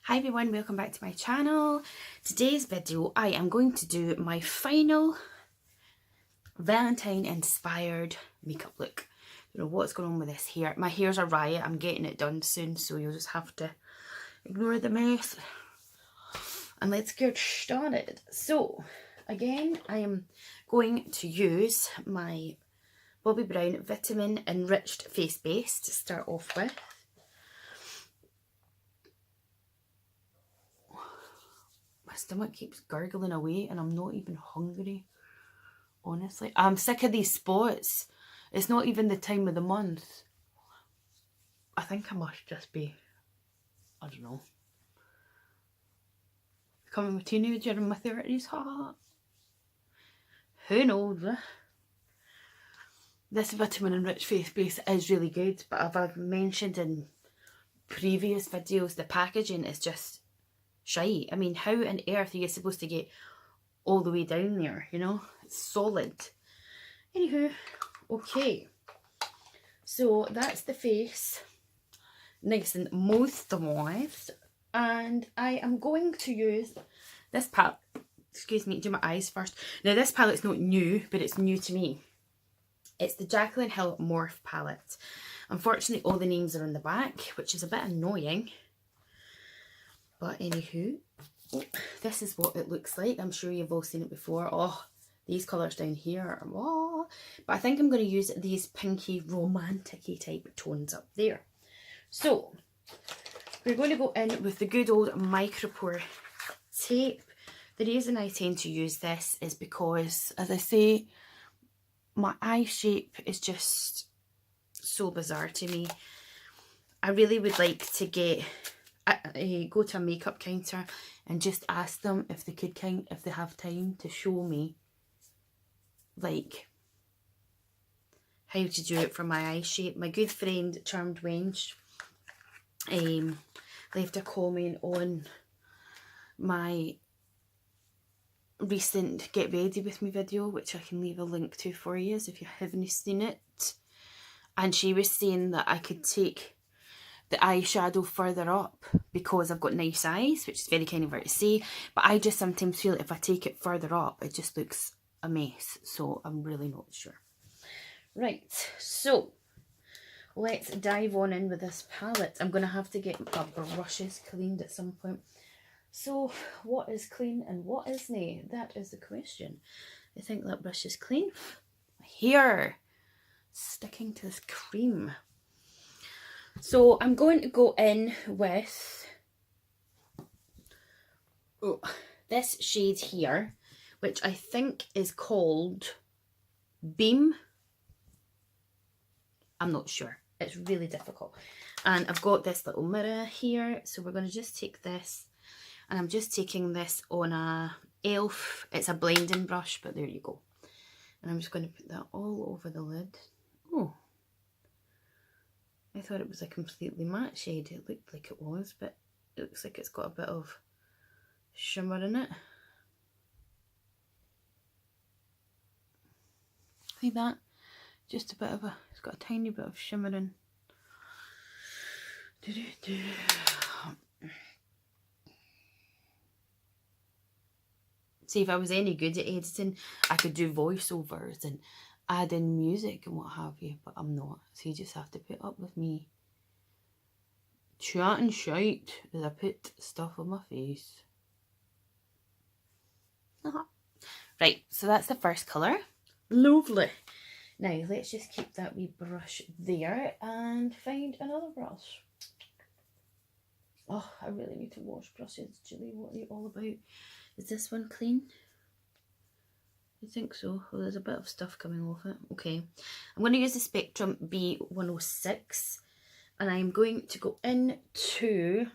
Hi everyone, welcome back to my channel. Today's video I am going to do my final Valentine inspired makeup look. I don't know what's going on with this hair. My hair's a riot. I'm getting it done soon, so you'll just have to ignore the mess. And let's get started. So again, I am going to use my Bobbi Brown Vitamin Enriched Face Base to start off with. My stomach keeps gurgling away and I'm not even hungry. Honestly, I'm sick of these spots. It's not even the time of the month. I think I must just be, I don't know, becoming a teenager in my 30s. Who knows? This vitamin enriched face base is really good, but I've mentioned in previous videos the packaging is just shite. I mean, how on earth are you supposed to get all the way down there, you know? It's solid. Anywho, okay. So that's the face. Nice and moisturised. And I am going to use this palette. Excuse me, do my eyes first. Now this palette's not new, but it's new to me. It's the Jaclyn Hill Morph palette. Unfortunately, all the names are on the back, which is a bit annoying. But anywho, this is what it looks like. I'm sure you've all seen it before. Oh, these colours down here. Oh. But I think I'm going to use these pinky romantic-y type tones up there. So, we're going to go in with the good old micropore tape. The reason I tend to use this is because, as I say, my eye shape is just so bizarre to me. I really would like to go to a makeup counter and just ask them if they could if they have time to show me like how to do it for my eye shape. My good friend Charmed Wench left a comment on my recent Get Ready With Me video, which I can leave a link to for you if you haven't seen it, and she was saying that I could take the eyeshadow further up because I've got nice eyes, which is very kind of her to say, but I just sometimes feel if I take it further up it just looks a mess, so I'm really not sure. Right, so let's dive on in with this palette. I'm going to have to get my brushes cleaned at some point. So what is clean and what isn't? That is the question. I think that brush is clean. Here, sticking to this cream. So I'm going to go in with this shade here, which I think is called Beam. I'm not sure. It's really difficult. And I've got this little mirror here. So we're going to just take this. And I'm just taking this on a e.l.f. It's a blending brush, but there you go. And I'm just going to put that all over the lid. Oh. I thought it was a completely matte shade. It looked like it was, but it looks like it's got a bit of shimmer in it. See that? Just a bit of it's got a tiny bit of shimmer in. See, if I was any good at editing, I could do voiceovers and add in music and what have you, but I'm not. So you just have to put up with me chatting shite as I put stuff on my face. Right, so that's the first colour. Lovely. Now let's just keep that wee brush there and find another brush. Oh, I really need to wash brushes. Julie, what are you all about? Is this one clean? I think so. Oh, there's a bit of stuff coming off it. Okay. I'm going to use the Spectrum B106 and I'm going to go into...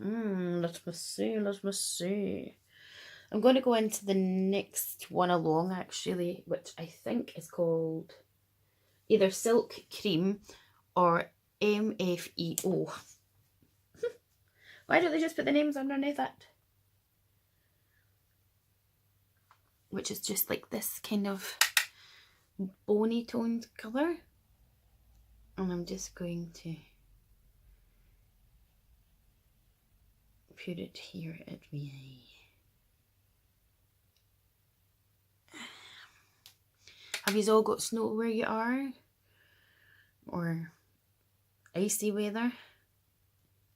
let me see. I'm going to go into the next one along actually, which I think is called either Silk Cream or MFEO. Why don't they just put the names underneath it? Which is just like this kind of bony toned colour. And I'm just going to put it here at me. Have you all got snow where you are? Or icy weather?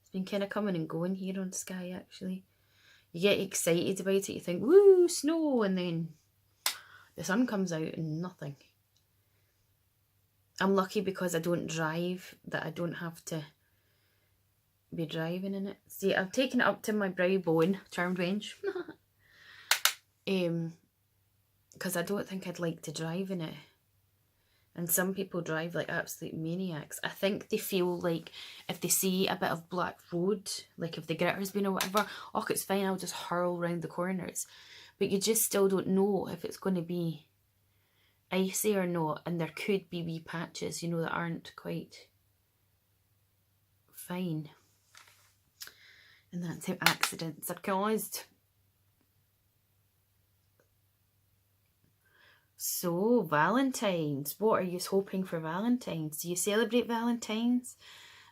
It's been kind of coming and going here on Skye actually. You get excited about it, you think, woo, snow, and then the sun comes out and nothing. I'm lucky because I don't drive, that I don't have to be driving in it. See, I've taken it up to my brow bone, termed range. Because I don't think I'd like to drive in it. And some people drive like absolute maniacs. I think they feel like if they see a bit of black road, like if the gritter's been or whatever, oh, it's fine, I'll just hurl round the corners. But you just still don't know if it's going to be icy or not. And there could be wee patches, you know, that aren't quite fine. And that's how accidents are caused. So, Valentine's. What are you hoping for Valentine's? Do you celebrate Valentine's?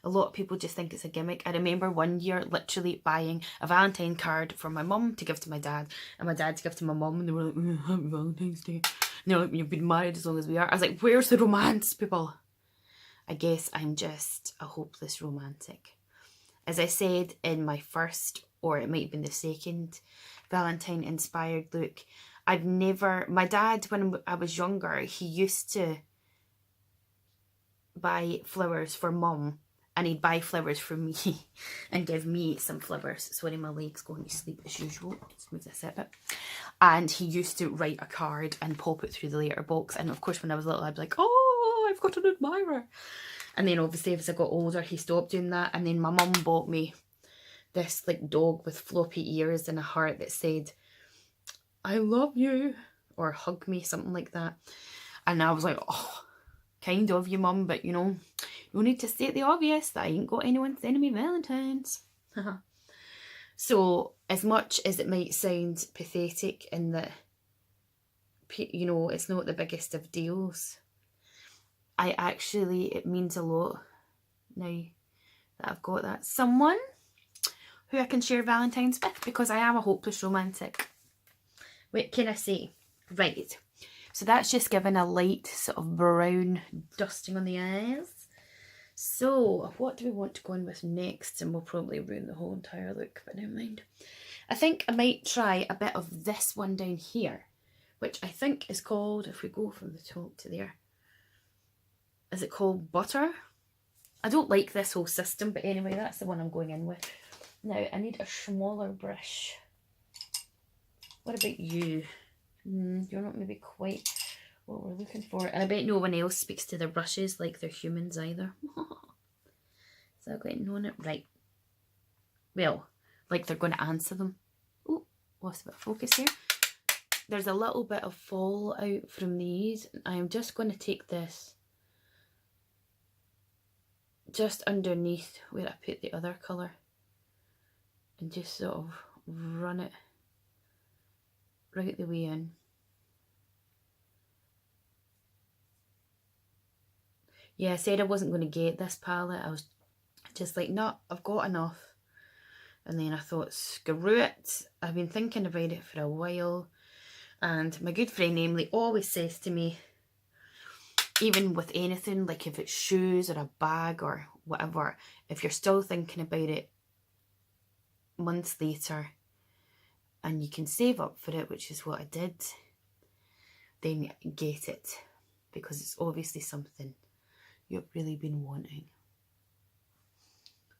A lot of people just think it's a gimmick. I remember one year literally buying a Valentine card for my mum to give to my dad, and my dad to give to my mum, and they were like, happy Valentine's Day. And they're like, you've been married as long as we are. I was like, where's the romance, people? I guess I'm just a hopeless romantic. As I said in my first, or it might have been the second, Valentine inspired look, my dad, when I was younger, he used to buy flowers for mum, and he'd buy flowers for me and give me some flowers. Sorry, my leg's going to sleep as usual. Let's move this a bit. And he used to write a card and pop it through the letterbox. And of course, when I was little, I'd be like, oh, I've got an admirer. And then obviously as I got older, he stopped doing that. And then my mum bought me this like dog with floppy ears and a heart that said, I love you, or hug me, something like that. And I was like, oh, kind of you, mum, but you know, you need to state the obvious that I ain't got anyone sending me Valentines. So, as much as it might sound pathetic in that, you know, it's not the biggest of deals, it means a lot now that I've got that someone who I can share Valentine's with, because I am a hopeless romantic. What can I say? Right, so that's just given a light sort of brown dusting on the eyes. So what do we want to go on with next? And we'll probably ruin the whole entire look, but never mind. I think I might try a bit of this one down here, which I think is called, if we go from the top to there, is it called Butter? I don't like this whole system, but anyway, that's the one I'm going in with. Now, I need a smaller brush. What about you? You're not maybe quite what we're looking for. And I bet no one else speaks to their brushes like they're humans either. So I've got known it right. Well, like they're going to answer them. Oh, lost a bit of focus here. There's a little bit of fallout from these. I'm just going to take this just underneath where I put the other colour and just sort of run it right the way in. Yeah, I said I wasn't going to get this palette. I was just like, no, I've got enough. And then I thought, screw it. I've been thinking about it for a while. And my good friend Emily always says to me, even with anything, like if it's shoes or a bag or whatever, if you're still thinking about it months later and you can save up for it, which is what I did, then get it, because it's obviously something you've really been wanting.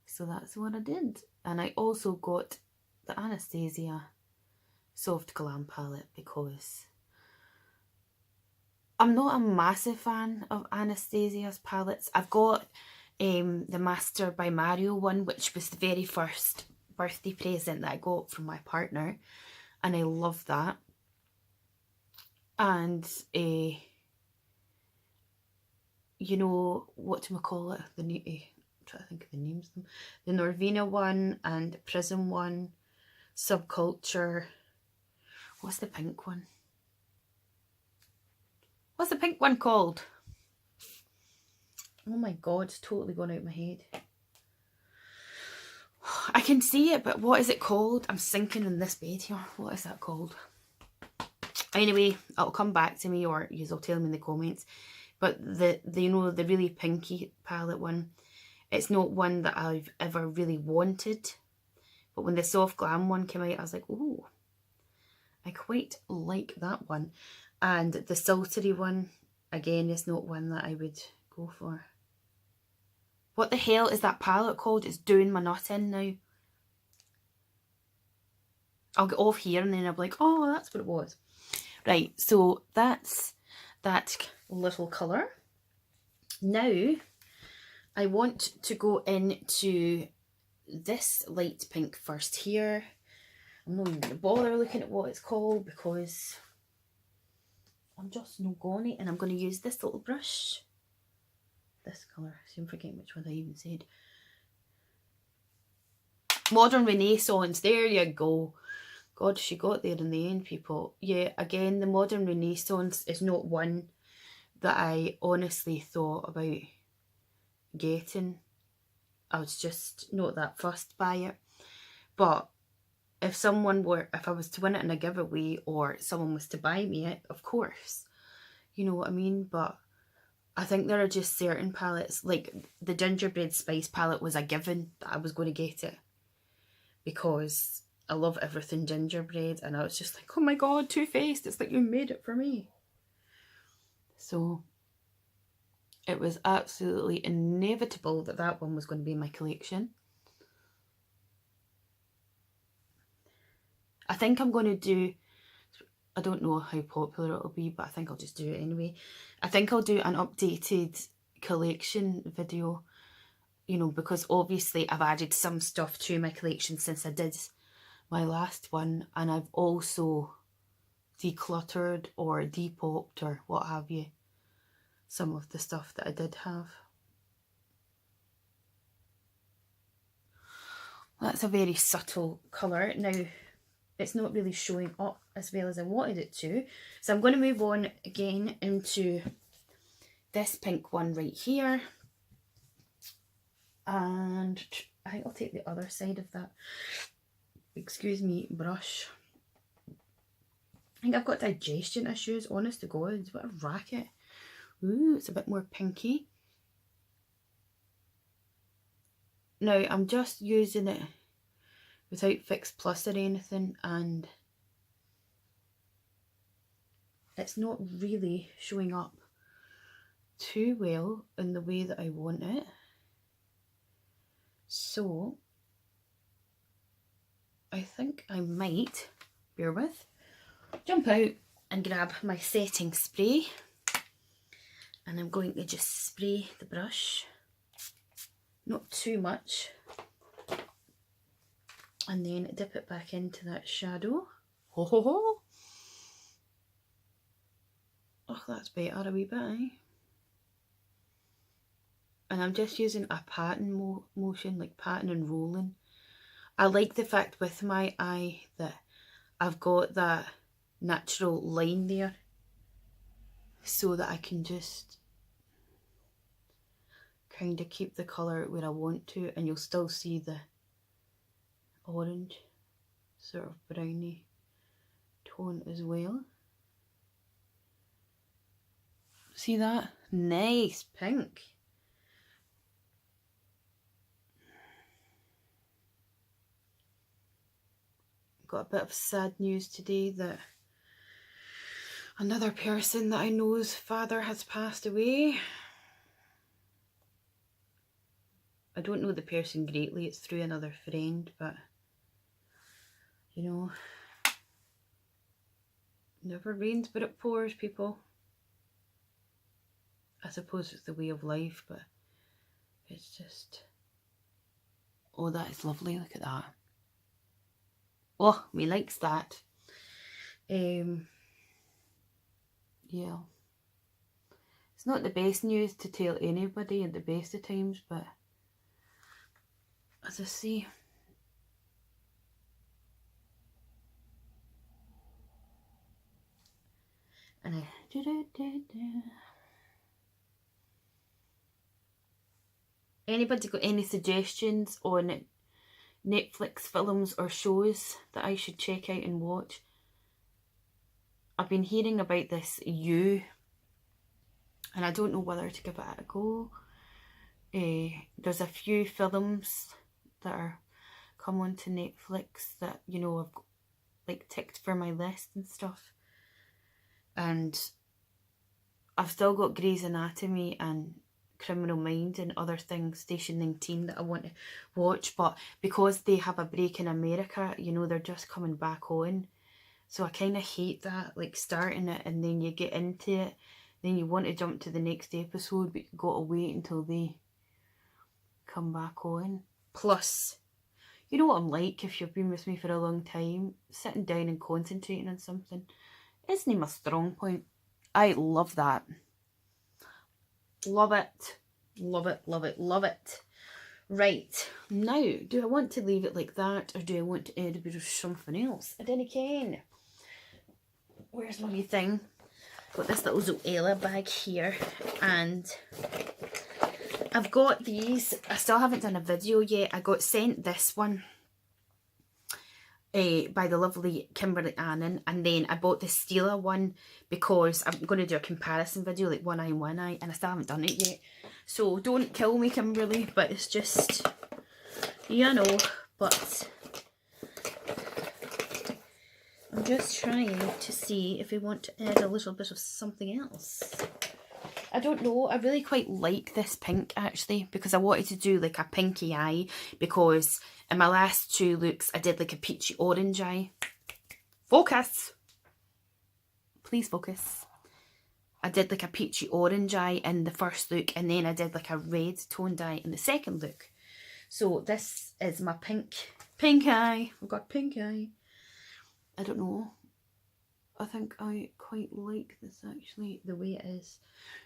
So that's what I did. And I also got the Anastasia Soft Glam palette because I'm not a massive fan of Anastasia's palettes. I've got the Master by Mario one, which was the very first birthday present that I got from my partner, and I love that. And you know, whatchamacallit, the new, I'm trying to think of the names of them, the Norvina one and Prism one, Subculture. What's the pink one? What's the pink one called? Oh my god, it's totally gone out of my head. I can see it, but what is it called? I'm sinking in this bed here. What is that called? Anyway, it'll come back to me, or you'll tell me in the comments. But the you know, the really pinky palette one, it's not one that I've ever really wanted. But when the soft glam one came out, I was like, oh, I quite like that one. And the sultry one, again, is not one that I would go for. What the hell is that palette called? It's doing my nut in now. I'll get off here and then I'll be like, oh, that's what it was. Right, so that's that little colour. Now, I want to go into this light pink first here. I'm not even going to bother looking at what it's called because I'm just no gonna, and I'm going to use this little brush. This colour, see, I'm forgetting which one I even said. Modern Renaissance, there you go. God, she got there in the end, people. Yeah, again, the Modern Renaissance is not one that I honestly thought about getting. I was just not that fussed by it. But if I was to win it in a giveaway or someone was to buy me it, of course. You know what I mean? But I think there are just certain palettes, like the Gingerbread Spice palette was a given that I was going to get it. Because I love everything gingerbread, and I was just like, oh my god, Too Faced, it's like you made it for me. So it was absolutely inevitable that that one was going to be in my collection. I think I'm going to do, I don't know how popular it'll be, but I think I'll just do it anyway. I think I'll do an updated collection video, you know, because obviously I've added some stuff to my collection since I did my last one, and I've also decluttered or depopped or what have you some of the stuff that I did have. That's a very subtle colour. Now, it's not really showing up as well as I wanted it to. So I'm going to move on again into this pink one right here. And I think I'll take the other side of that, excuse me, brush. I think I've got digestion issues, honest to God. What a racket. Ooh, it's a bit more pinky. Now, I'm just using it without Fix Plus or anything, and it's not really showing up too well in the way that I want it. So, I think I might, bear with, jump out and grab my setting spray, and I'm going to just spray the brush, not too much, and then dip it back into that shadow. Ho ho ho! Oh, that's better a wee bit, eh? And I'm just using a patting motion, like patting and rolling. I like the fact with my eye that I've got that natural line there, so that I can just kind of keep the colour where I want to, and you'll still see the orange, sort of browny tone as well. See that? Nice pink. Got a bit of sad news today that another person that I know's father has passed away. I don't know the person greatly, it's through another friend, but you know, never rains but it pours, people. I suppose it's the way of life, but it's just, oh, that is lovely, look at that. Oh, me likes that. Yeah. It's not the best news to tell anybody at the best of times, but as I say, and anybody got any suggestions on Netflix films or shows that I should check out and watch. I've been hearing about this You, and I don't know whether to give it a go. There's a few films that are come onto Netflix that, you know, I've like ticked for my list and stuff. And I've still got Grey's Anatomy and Criminal Minds and other things, Station 19, that I want to watch, but because they have a break in America, you know, they're just coming back on. So I kind of hate that, like starting it and then you get into it, then you want to jump to the next episode, but you've got to wait until they come back on. Plus, you know what I'm like if you've been with me for a long time, sitting down and concentrating on something isn't my strong point. I love that. Love it. Love it, love it, love it. Right, now, do I want to leave it like that, or do I want to add a bit of something else? I don't know. Where's my wee thing? Got this little Zoella bag here, and I've got these. I still haven't done a video yet. I got sent this one by the lovely Kimberly Annan, and then I bought the Stila one because I'm going to do a comparison video, like one eye and one eye, and I still haven't done it yet. So don't kill me, Kimberly, but it's just, you know, but I'm just trying to see if we want to add a little bit of something else. I don't know, I really quite like this pink actually, because I wanted to do like a pinky eye, because in my last two looks I did like a peachy orange eye. Focus! Please focus. I did like a peachy orange eye in the first look, and then I did like a red toned eye in the second look. So this is my pink eye. I've got pink eye. I don't know. I think I quite like this actually, the way it is.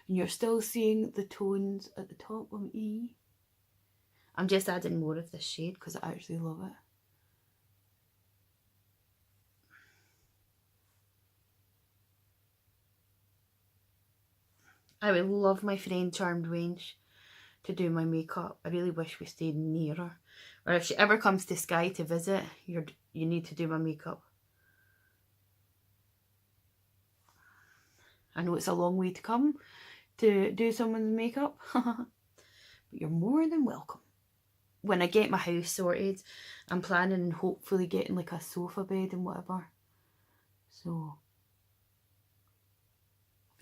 And you're still seeing the tones at the top of my E. I'm just adding more of this shade because I actually love it. I would love my friend Charmed Range to do my makeup. I really wish we stayed near her. Or if she ever comes to Skye to visit, you need to do my makeup. I know it's a long way to come to do someone's makeup, but you're more than welcome. When I get my house sorted, I'm planning on hopefully getting like a sofa bed and whatever. So,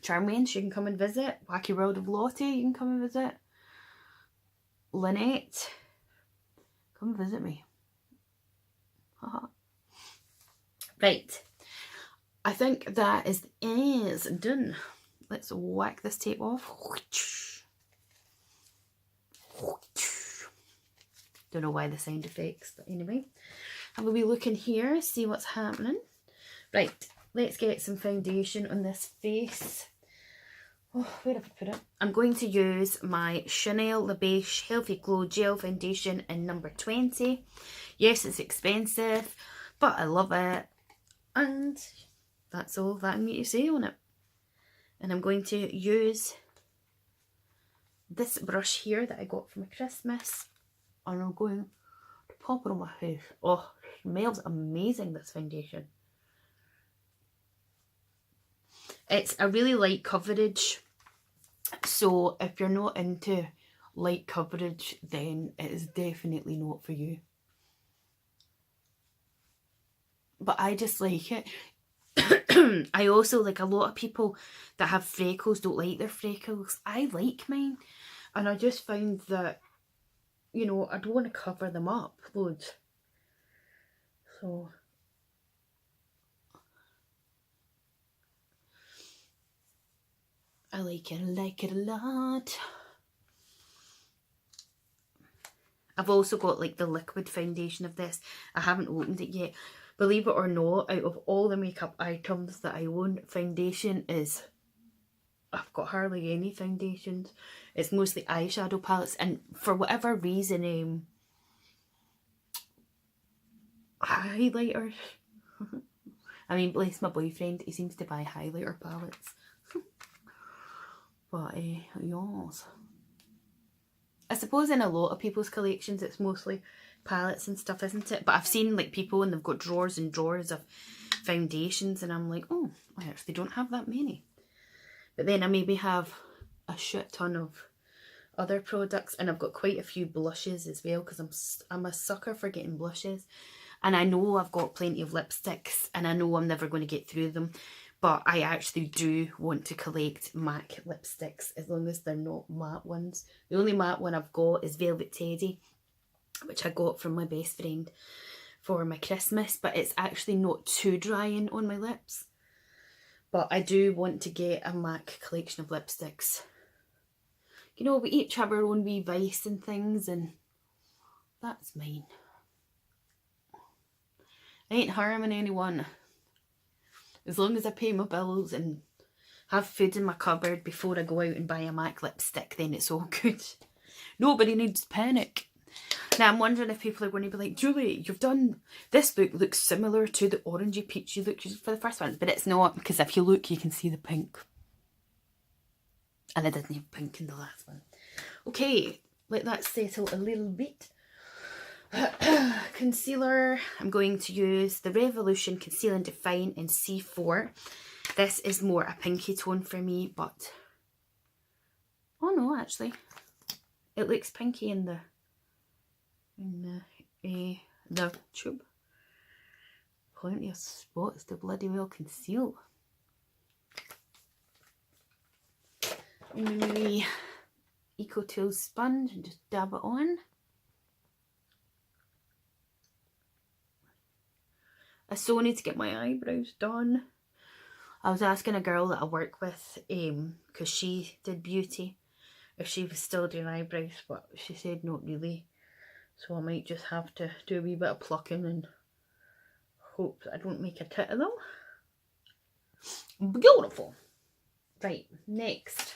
Charmaine, you can come and visit. Wacky World of Lottie, you can come and visit. Lynette, come visit me. Right. I think that is done. Let's whack this tape off. Don't know why the sound effects, but anyway. Have a wee look in here, see what's happening. Right, let's get some foundation on this face. Oh, where have I put it? I'm going to use my Chanel La Beige Healthy Glow Gel Foundation in number 20. Yes, it's expensive, but I love it. And that's all that I need to say on it. And I'm going to use this brush here that I got for my Christmas. And I'm going to pop it on my face. Oh, it smells amazing, this foundation. It's a really light coverage. So if you're not into light coverage, then it is definitely not for you. But I just like it. I also, like, a lot of people that have freckles don't like their freckles. I like mine. And I just find that, you know, I don't want to cover them up loads. So I like it a lot. I've also got like the liquid foundation of this. I haven't opened it yet. Believe it or not, out of all the makeup items that I own, foundation is, I've got hardly any foundations. It's mostly eyeshadow palettes, and for whatever reason, highlighters. I mean, bless my boyfriend, he seems to buy highlighter palettes. But, yes. I suppose in a lot of people's collections, it's mostly palettes and stuff, isn't it? But I've seen like people and they've got drawers and drawers of foundations and I'm like, oh, I actually don't have that many. But then I maybe have a shit ton of other products, and I've got quite a few blushes as well because I'm a sucker for getting blushes. And I know I've got plenty of lipsticks and I know I'm never going to get through them. But I actually do want to collect MAC lipsticks as long as they're not matte ones. The only matte one I've got is Velvet Teddy, which I got from my best friend for my Christmas. But it's actually not too drying on my lips. But I do want to get a MAC collection of lipsticks. You know, we each have our own wee vice and things, and that's mine. I ain't harming anyone. As long as I pay my bills and have food in my cupboard before I go out and buy a MAC lipstick, then it's all good. Nobody needs to panic. Now I'm wondering if people are going to be like, Julie, you've done, this look looks similar to the orangey peachy look for the first one. But it's not, because if you look you can see the pink. And I didn't have pink in the last one. Okay, let that settle a little bit. Concealer, I'm going to use the Revolution Conceal and Define in C4. This is more a pinky tone for me, but oh no, actually it looks pinky in the tube. Plenty of spots to bloody well conceal. And the Eco Tools sponge and just dab it on. I so need to get my eyebrows done. I was asking a girl that I work with, because she did beauty, if she was still doing eyebrows, but she said not really. So I might just have to do a wee bit of plucking and hope that I don't make a tit of them. Beautiful. Right, next.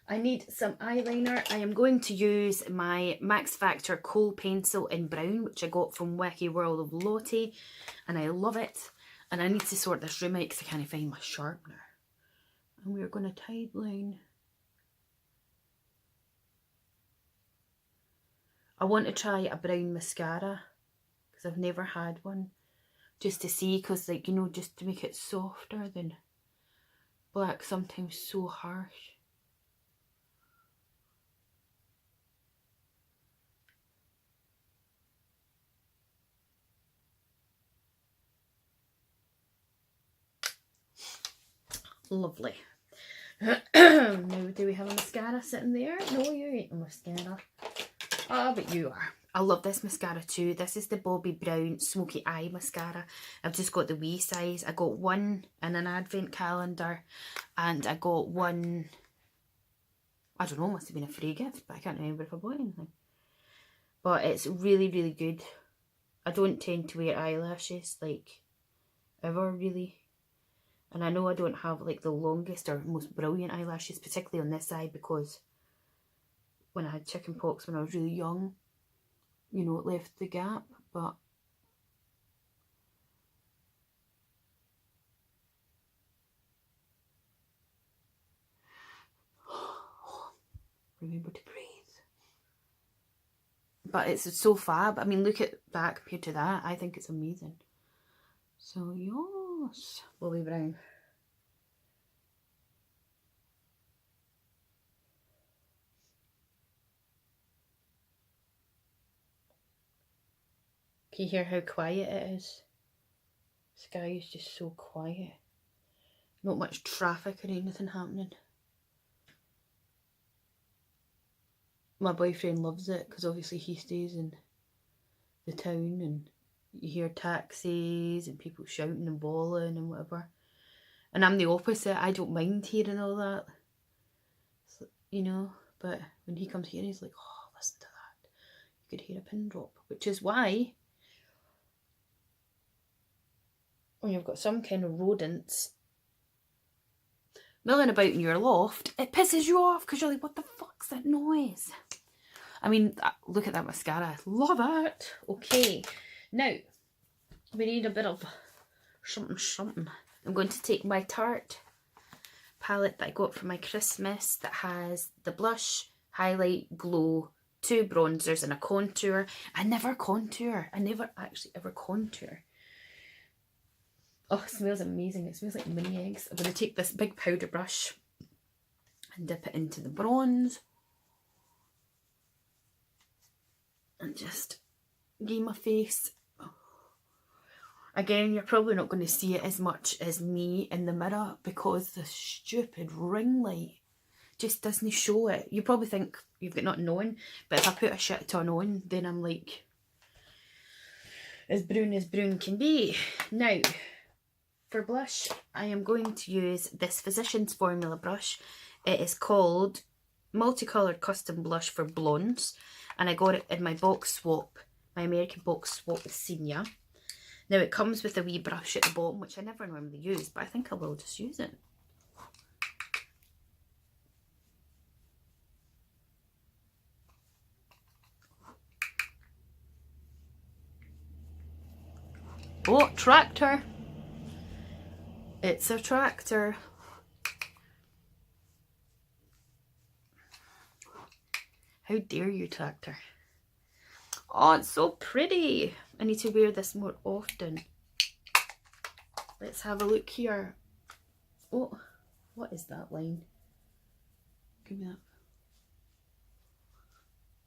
I need some eyeliner. I am going to use my Max Factor Kohl pencil in brown, which I got from Wiki World of Lottie, and I love it. And I need to sort this room out because I can't find my sharpener. And we're going to tide line. I want to try a brown mascara because I've never had one, just to see, because like, you know, just to make it softer than black, sometimes so harsh. Lovely. Now, do we have a mascara sitting there? No, you ain't a mascara. Ah, but you are. I love this mascara too. This is the Bobbi Brown Smoky Eye Mascara. I've just got the wee size. I got one in an advent calendar, and I got one, I don't know, must have been a free gift, but I can't remember if I bought anything. But it's really, really good. I don't tend to wear eyelashes, like, ever really. And I know I don't have like the longest or most brilliant eyelashes, particularly on this side, because when I had chicken pox when I was really young, you know, it left the gap. But remember to breathe. But it's so fab. I mean, look at that compared to that. I think it's amazing. So yes, Bobbi Brown. Can you hear how quiet it is? The sky is just so quiet. Not much traffic or anything happening. My boyfriend loves it because obviously he stays in the town and you hear taxis and people shouting and bawling and whatever. And I'm the opposite. I don't mind hearing all that, so, you know, but when he comes here he's like, oh, listen to that. You could hear a pin drop, which is why when you've got some kind of rodents milling about in your loft, it pisses you off because you're like, what the fuck's that noise? I mean, look at that mascara. I love it. Okay, now we need a bit of something. I'm going to take my Tarte palette that I got for my Christmas that has the blush, highlight, glow, 2 bronzers and a contour. I never contour. I never actually ever contour. Oh, it smells amazing. It smells like mini eggs. I'm going to take this big powder brush and dip it into the bronze. And just give my face. Again, you're probably not going to see it as much as me in the mirror because the stupid ring light just doesn't show it. You probably think you've got nothing on, but if I put a shit ton on, then I'm like as brown can be. Now, for blush, I am going to use this Physicians Formula brush. It is called Multicoloured Custom Blush for Blondes, and I got it in my box swap, my American box swap with Senior. Now it comes with a wee brush at the bottom, which I never normally use, but I think I will just use it. Oh, tractor! It's a tractor. How dare you, tractor? Oh, it's so pretty. I need to wear this more often. Let's have a look here. Oh, what is that line? Give me that.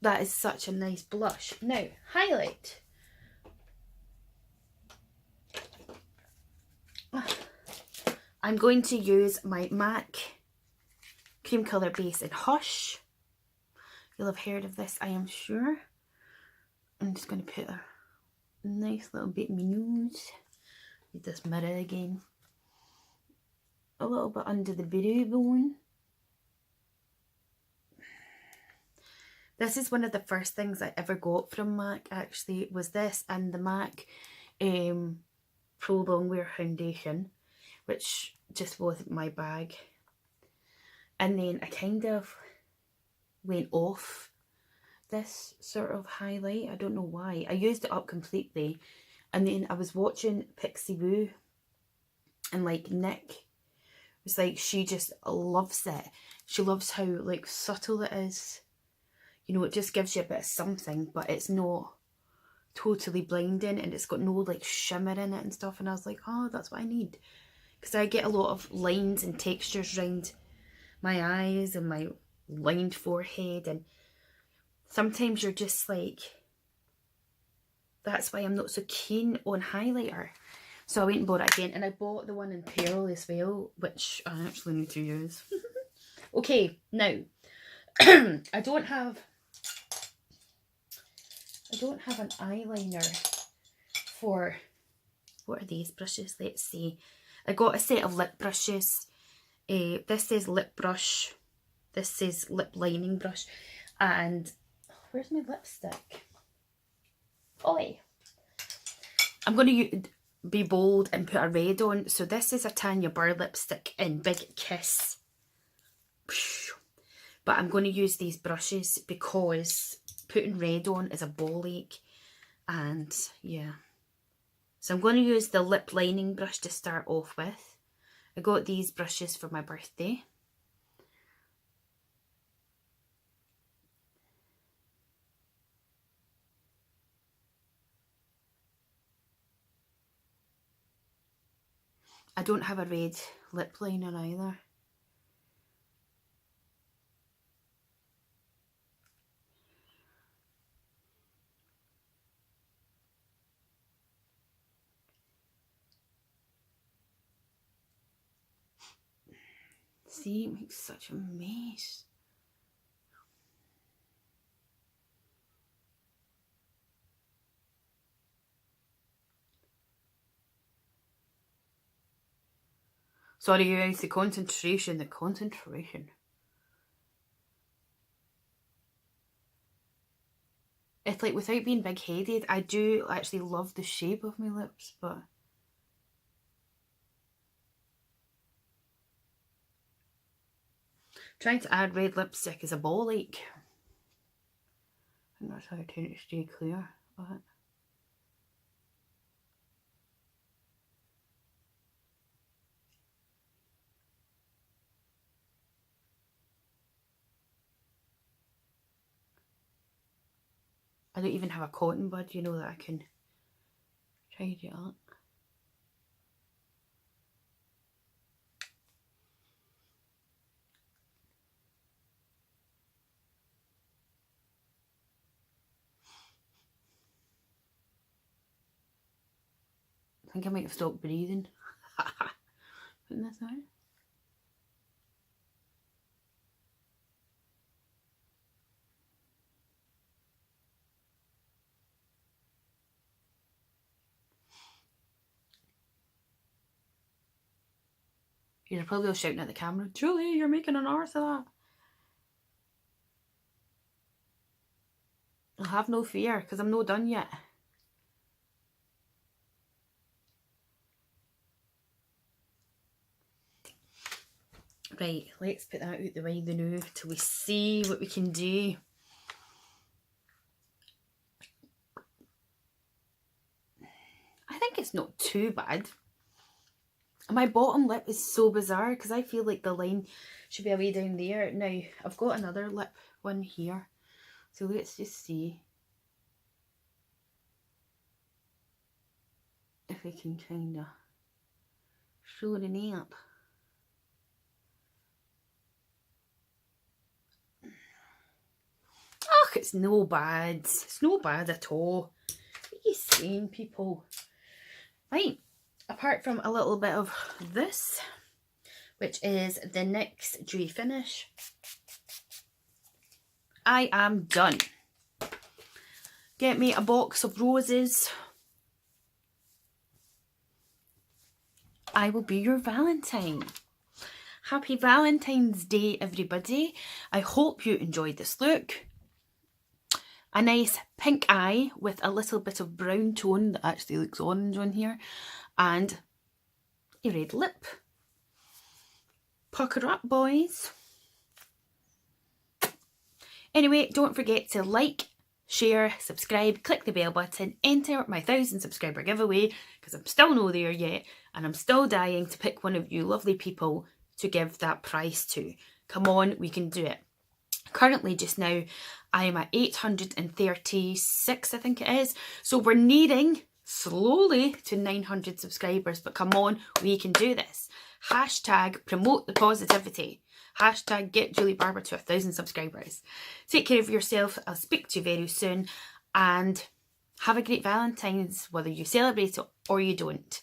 That is such a nice blush. Now, highlight. I'm going to use my MAC cream colour base in Hush. You'll have heard of this, I am sure. I'm just going to put a nice little bit in my nose. Need this mirror again. A little bit under the brow bone. This is one of the first things I ever got from MAC, actually, was this and the MAC Pro Longwear Foundation, which just wasn't my bag. And then I kind of went off this sort of highlight. I don't know why. I used it up completely, and then I was watching Pixie Woo, and like Nick was like, she just loves it. She loves how like subtle it is. You know, it just gives you a bit of something, but it's not totally blinding, and it's got no like shimmer in it and stuff. And I was like, oh, that's what I need, because I get a lot of lines and textures around my eyes and my lined forehead, and sometimes you're just like, that's why I'm not so keen on highlighter. So I went and bought it again, and I bought the one in Pearl as well, which I actually need to use. Okay, now I don't have an eyeliner for, what are these brushes? Let's see. I got a set of lip brushes. This says lip brush. This says lip lining brush. And where's my lipstick? Oi! I'm going to be bold and put a red on. So this is a Tanya Burr lipstick in Big Kiss. But I'm going to use these brushes because putting red on is a ball ache. And yeah. So I'm going to use the lip lining brush to start off with. I got these brushes for my birthday. I don't have a red lip liner either. See, it makes such a mess. Sorry guys, the concentration. It's like, without being big-headed, I do actually love the shape of my lips, but trying to add red lipstick is a ball ache. I think that's how I tend to stay clear of it. I don't even have a cotton bud, you know, that I can tidy it up. I think I might have stopped breathing. Putting this on. You're probably all shouting at the camera, Julie, you're making an arse of that. I'll have no fear, because I'm not done yet. Right, let's put that out the window now till we see what we can do. I think it's not too bad. My bottom lip is so bizarre because I feel like the line should be away down there. Now, I've got another lip one here. So let's just see if we can kind of show it up. Oh, it's no bad. It's no bad at all. What are you saying, people? Right. Apart from a little bit of this, which is the NYX Dewy Finish, I am done. Get me a box of roses. I will be your Valentine. Happy Valentine's Day, everybody. I hope you enjoyed this look. A nice pink eye with a little bit of brown tone that actually looks orange on here. And a red lip. Pucker up, boys. Anyway, don't forget to like, share, subscribe, click the bell button, enter my 1,000 subscriber giveaway, because I'm still not there yet, and I'm still dying to pick one of you lovely people to give that prize to. Come on, we can do it. Currently, just now, I am at 836, I think it is. So we're nearing slowly to 900 subscribers, but come on, we can do this. Hashtag promote the positivity. Hashtag get Julie Barber to 1,000 subscribers. Take care of yourself. I'll speak to you very soon, and have a great Valentine's, whether you celebrate it or you don't.